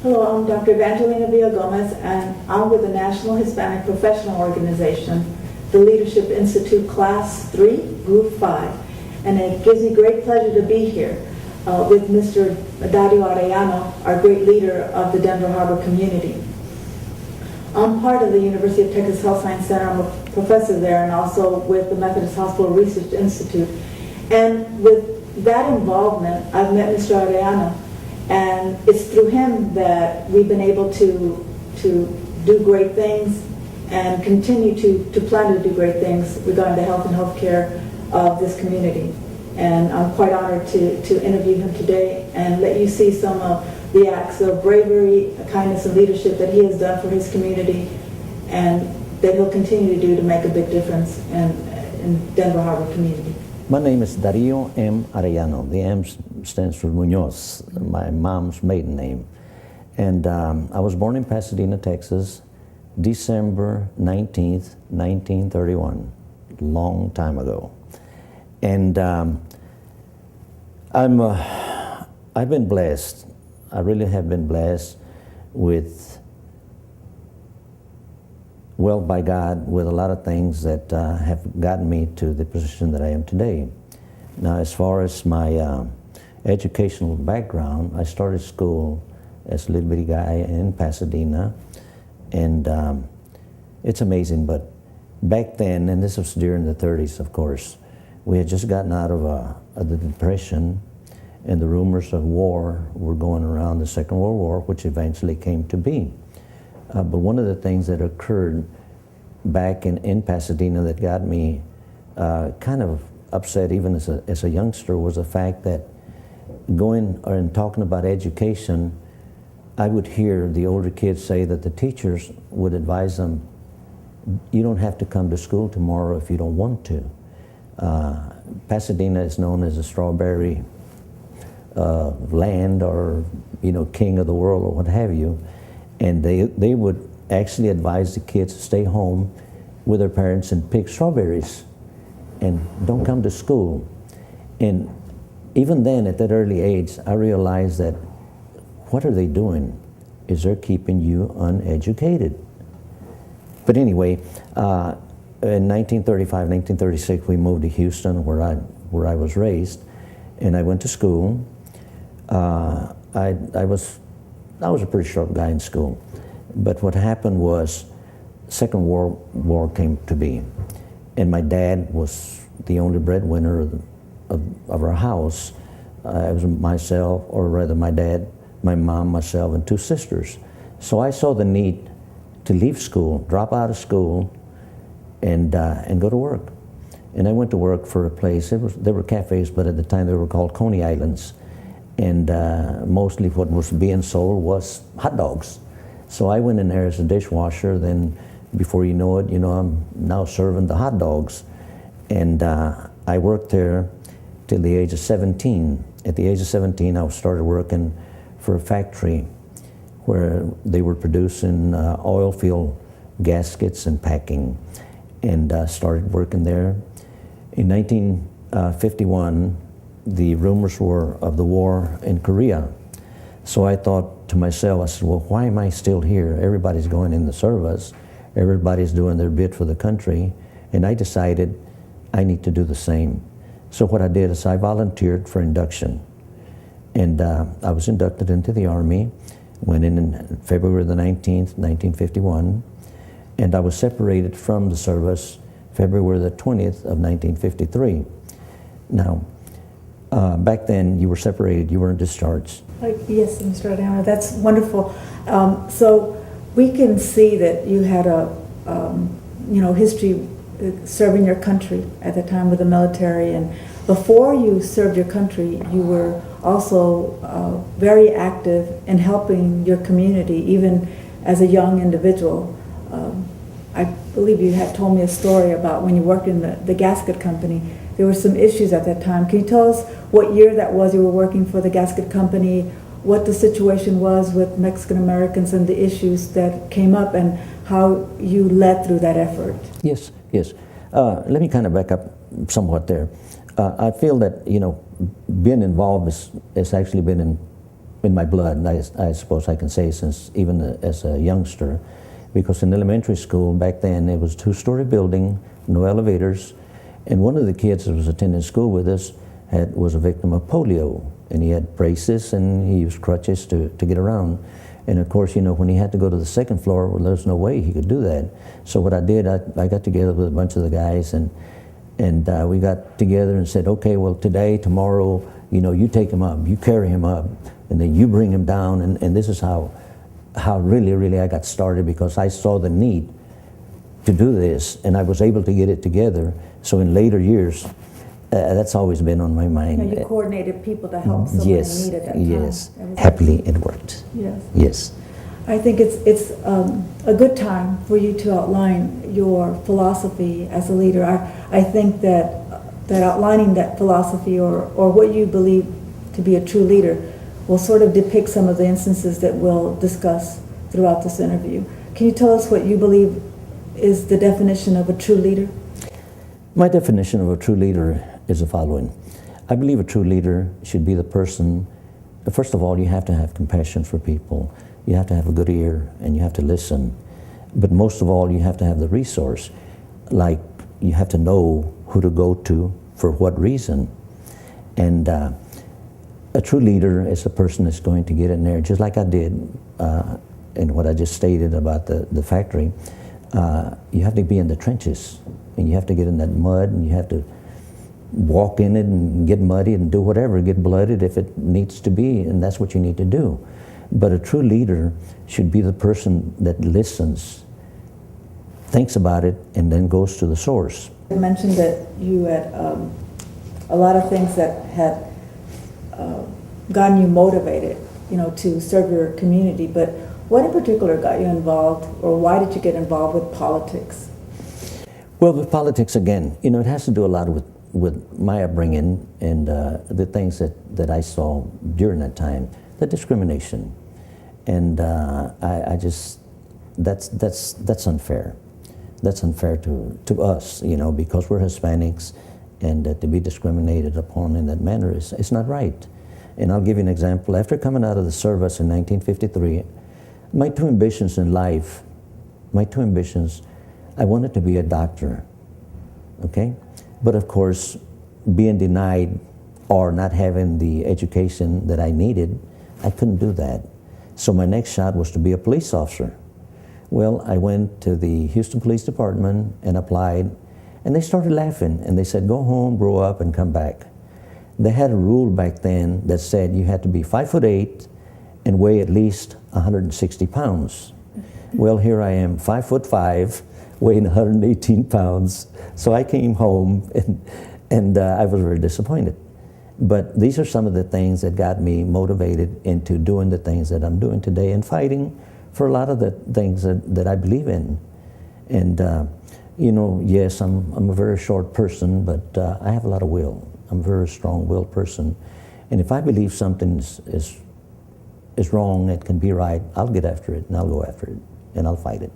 Hello, I'm Dr. Evangelina Villagomez, and I'm with the National Hispanic Professional Organization, the Leadership Institute Class 3, Group 5. And it gives me great pleasure to be here with Mr. Dario Arellano, our great leader of the Denver Harbor community. I'm part of the University of Texas Health Science Center. I'm a professor there and also with the Methodist Hospital Research Institute. And with that involvement, I've met Mr. Arellano. And it's through him that we've been able to do great things and continue to plan to do great things regarding the health and healthcare of this community. And I'm quite honored to interview him today and let you see some of the acts of bravery, kindness, and leadership that he has done for his community and that he'll continue to do to make a big difference in Denver Harbor community. My name is Dario M. Arellano. The M stands for Munoz, my mom's maiden name. And I was born in Pasadena, Texas, December 19th, 1931, a long time ago. And I've been blessed. I really have been blessed with, well, by God, with a lot of things that have gotten me to the position that I am today. Now, as far as my educational background, I started school as a little bitty guy in Pasadena, and it's amazing, but back then, and this was during the 30s, of course, we had just gotten out of the Depression, and the rumors of war were going around, the Second World War, which eventually came to be. But one of the things that occurred back in Pasadena that got me kind of upset even as a youngster was the fact that going and talking about education, I would hear the older kids say that the teachers would advise them, you don't have to come to school tomorrow if you don't want to. Pasadena is known as a strawberry land, or king of the world, or what have you. And they would actually advise the kids to stay home with their parents and pick strawberries and don't come to school. And even then, at that early age, I realized that what are they doing is they're keeping you uneducated. But anyway, in 1935, 1936, we moved to Houston, where I was raised, and I went to school. I was a pretty sharp guy in school. But what happened was, Second World War came to be, and my dad was the only breadwinner of our house. It was myself, or rather my dad, my mom, myself, and two sisters. So I saw the need to leave school, drop out of school, and go to work. And I went to work for a place. There were cafes, but at the time they were called Coney Islands. And mostly what was being sold was hot dogs. So I went in there as a dishwasher. Then before you know it, I'm now serving the hot dogs. And I worked there till the age of 17. At the age of 17, I started working for a factory where they were producing oil field gaskets and packing, and started working there. In 1951, the rumors were of the war in Korea. So I thought to myself, I said, well, why am I still here? Everybody's going in the service. Everybody's doing their bit for the country. And I decided I need to do the same. So what I did is I volunteered for induction. And I was inducted into the Army, went in February the 19th, 1951. And I was separated from the service February the 20th of 1953. Now, back then, you were separated, you weren't discharged. Yes, Mr. Arellano, that's wonderful. So we can see that you had a history serving your country at the time with the military, and before you served your country, you were also very active in helping your community, even as a young individual. I believe you had told me a story about when you worked in the Gasket Company. There were some issues at that time. Can you tell us what year that was you were working for the Gasket Company, what the situation was with Mexican Americans and the issues that came up, and how you led through that effort? Yes. Let me kind of back up somewhat there. I feel that, being involved has actually been in my blood, I suppose I can say, since even as a youngster, because in elementary school back then it was a two-story building, no elevators, and one of the kids that was attending school with us was a victim of polio, and he had braces and he used crutches to get around. And of course, you know, when he had to go to the second floor, well, there's no way he could do that. So what I did, I got together with a bunch of the guys, and we got together and said, okay, well, today, tomorrow, you know, you take him up, you carry him up, and then you bring him down, and this is how really I got started, because I saw the need to do this, and I was able to get it together. So in later years, that's always been on my mind. You coordinated people to help someone yes, in need at that time. Yes, happily it worked. Yes. Yes. I think it's a good time for you to outline your philosophy as a leader. I think that outlining that philosophy or what you believe to be a true leader will sort of depict some of the instances that we'll discuss throughout this interview. Can you tell us what you believe is the definition of a true leader? My definition of a true leader is the following. I believe a true leader should be the person, first of all, you have to have compassion for people. You have to have a good ear, and you have to listen. But most of all, you have to have the resource. Like, you have to know who to go to, for what reason. And a true leader is a person that's going to get in there, just like I did in what I just stated about the factory. You have to be in the trenches, and you have to get in that mud, and you have to walk in it and get muddy and do whatever, get blooded if it needs to be, and that's what you need to do. But a true leader should be the person that listens, thinks about it, and then goes to the source. You mentioned that you had a lot of things that had gotten you motivated, you know, to serve your community, but what in particular got you involved, or why did you get involved with politics? Well, with politics, again, you know, it has to do a lot with my upbringing and the things that I saw during that time, the discrimination. And I just, that's unfair. That's unfair to us, you know, because we're Hispanics, and to be discriminated upon in that manner is not right. And I'll give you an example. After coming out of the service in 1953, my two ambitions in life, I wanted to be a doctor, okay? But of course, being denied or not having the education that I needed, I couldn't do that. So my next shot was to be a police officer. Well, I went to the Houston Police Department and applied, and they started laughing, and they said, go home, grow up, and come back. They had a rule back then that said you had to be 5'8" and weigh at least 160 pounds. Well, here I am, 5'5", weighing 118 pounds. So I came home, and I was very disappointed. But these are some of the things that got me motivated into doing the things that I'm doing today and fighting for a lot of the things that I believe in. And you know, yes, I'm a very short person, but I have a lot of will. I'm a very strong-willed person. And if I believe something is wrong, it can be right, I'll get after it, and I'll go after it, and I'll fight it.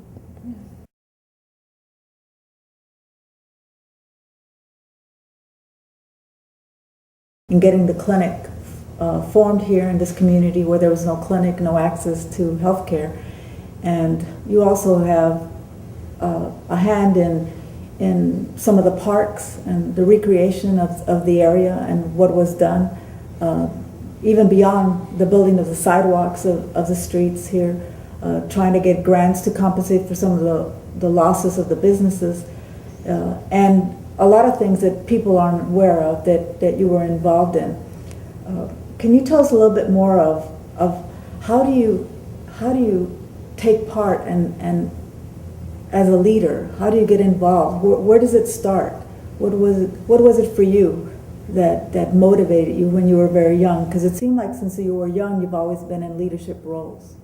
In getting the clinic formed here in this community where there was no clinic, no access to health care. And you also have a hand in some of the parks and the recreation of the area and what was done, even beyond the building of the sidewalks of the streets here, trying to get grants to compensate for some of the losses of the businesses, and a lot of things that people aren't aware of that you were involved in. Can you tell us a little bit more of how do you take part and as a leader, how do you get involved? Where does it start? What was it for you that motivated you when you were very young? Because it seemed like since you were young, you've always been in leadership roles.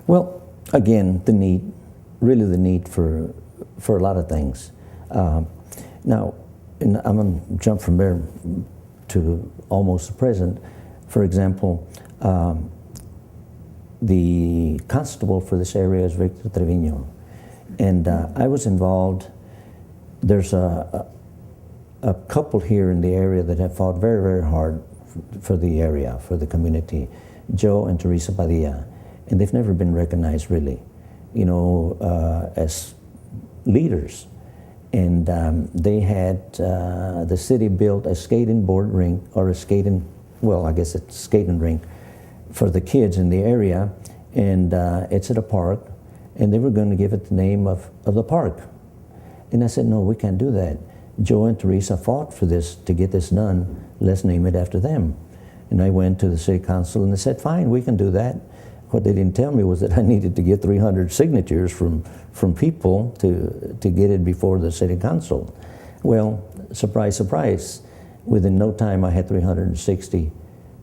Well, again, really the need for a lot of things. Now, and I'm going to jump from there to almost the present. For example, the constable for this area is Victor Trevino. And I was involved. There's a couple here in the area that have fought very, very hard for the area, for the community. Joe and Teresa Padilla, and they've never been recognized really, as leaders. And they had, the city built a skating board rink, or a skating, well, I guess it's skating rink for the kids in the area, and it's at a park, and they were going to give it the name of the park. And I said, no, we can't do that. Joe and Teresa fought for this, to get this done. Let's name it after them. And I went to the city council and they said, fine, we can do that. What they didn't tell me was that I needed to get 300 signatures from people to get it before the city council. Well, surprise, surprise. Within no time, I had 360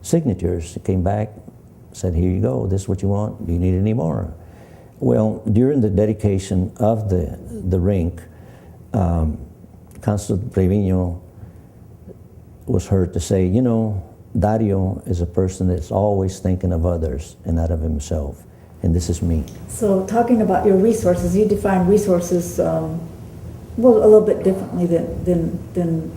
signatures. It came back, said, here you go, this is what you want, do you need any more? Well, during the dedication of the rink, Councilor Trevino was heard to say, Dario is a person that's always thinking of others and not of himself, and this is me. So talking about your resources, you define resources, a little bit differently than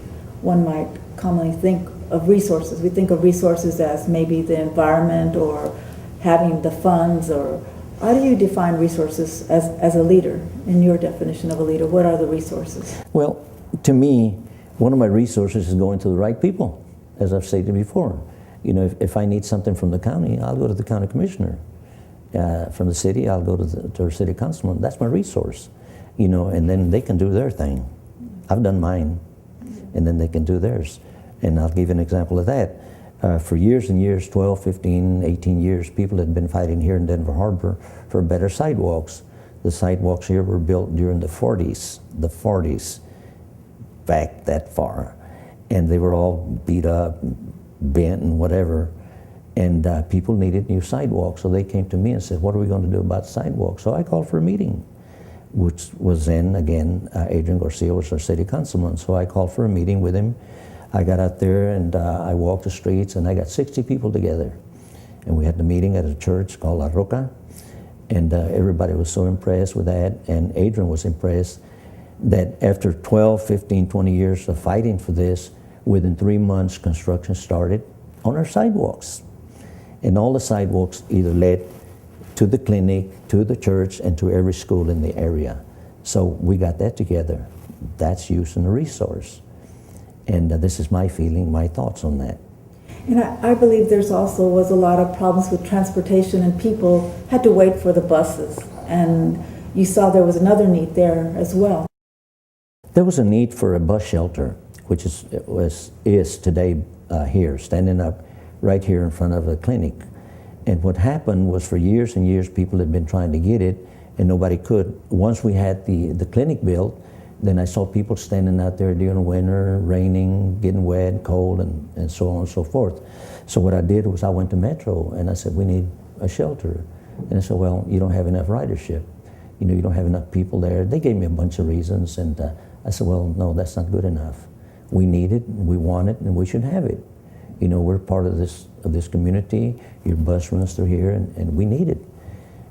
one might commonly think of resources. We think of resources as maybe the environment or having the funds, or how do you define resources as a leader, in your definition of a leader? What are the resources? Well, to me, one of my resources is going to the right people, as I've stated before. If I need something from the county, I'll go to the county commissioner. From the city, I'll go to our city councilman. That's my resource, and then they can do their thing. I've done mine, and then they can do theirs. And I'll give you an example of that. For years and years, 12, 15, 18 years, people had been fighting here in Denver Harbor for better sidewalks. The sidewalks here were built during the 40s, back that far. And they were all beat up, bent and whatever. And people needed new sidewalks. So they came to me and said, what are we going to do about sidewalks? So I called for a meeting, which was then, again, Adrian Garcia was our city councilman. So I called for a meeting with him. I got out there and I walked the streets, and I got 60 people together. And we had the meeting at a church called La Roca. And everybody was so impressed with that. And Adrian was impressed that after 12, 15, 20 years of fighting for this, within 3 months, construction started on our sidewalks. And all the sidewalks either led to the clinic, to the church, and to every school in the area. So we got that together. That's using a resource. And this is my feeling, my thoughts on that. And I believe there's also was a lot of problems with transportation, and people had to wait for the buses. And you saw there was another need there as well. There was a need for a bus shelter, which is today here, standing up right here in front of the clinic. And what happened was, for years and years, people had been trying to get it, and nobody could. Once we had the clinic built, then I saw people standing out there during winter, raining, getting wet, cold, and so on and so forth. So what I did was I went to Metro and I said, we need a shelter. And I said, well, you don't have enough ridership. You don't have enough people there. They gave me a bunch of reasons, and I said, well, no, that's not good enough. We need it, we want it, and we should have it. We're part of this community. Your bus runs through here, and we need it.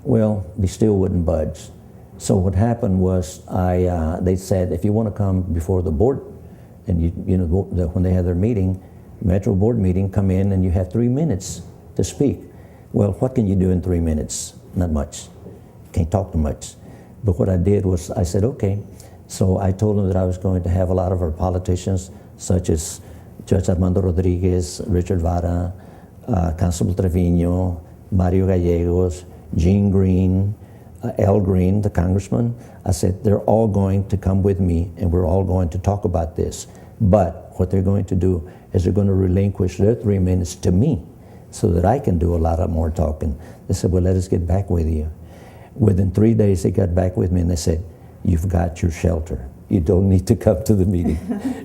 Well, they still wouldn't budge. So what happened was, they said, if you want to come before the board, and when they have their meeting, Metro board meeting, come in and you have 3 minutes to speak. Well, what can you do in 3 minutes? Not much. Can't talk too much. But what I did was, I said, okay. So I told them that I was going to have a lot of our politicians, such as Judge Armando Rodriguez, Richard Vara, Councilor Trevino, Mario Gallegos, Gene Green, Al Green, the congressman. I said, they're all going to come with me, and we're all going to talk about this. But what they're going to do is they're going to relinquish their 3 minutes to me so that I can do a lot more talking. They said, well, let us get back with you. Within 3 days, they got back with me, and they said, you've got your shelter. You don't need to come to the meeting.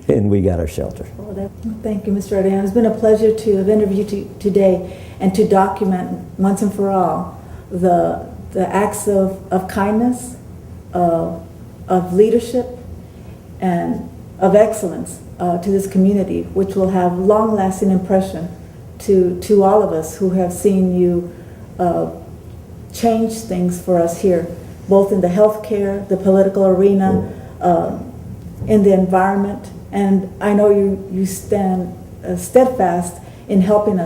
And we got our shelter. Well, thank you, Mr. Arellano. It's been a pleasure to have interviewed you today and to document once and for all the acts of kindness, of leadership, and of excellence to this community, which will have long-lasting impression to all of us who have seen you change things for us here, both in the healthcare, the political arena, in the environment. And I know you stand steadfast in helping us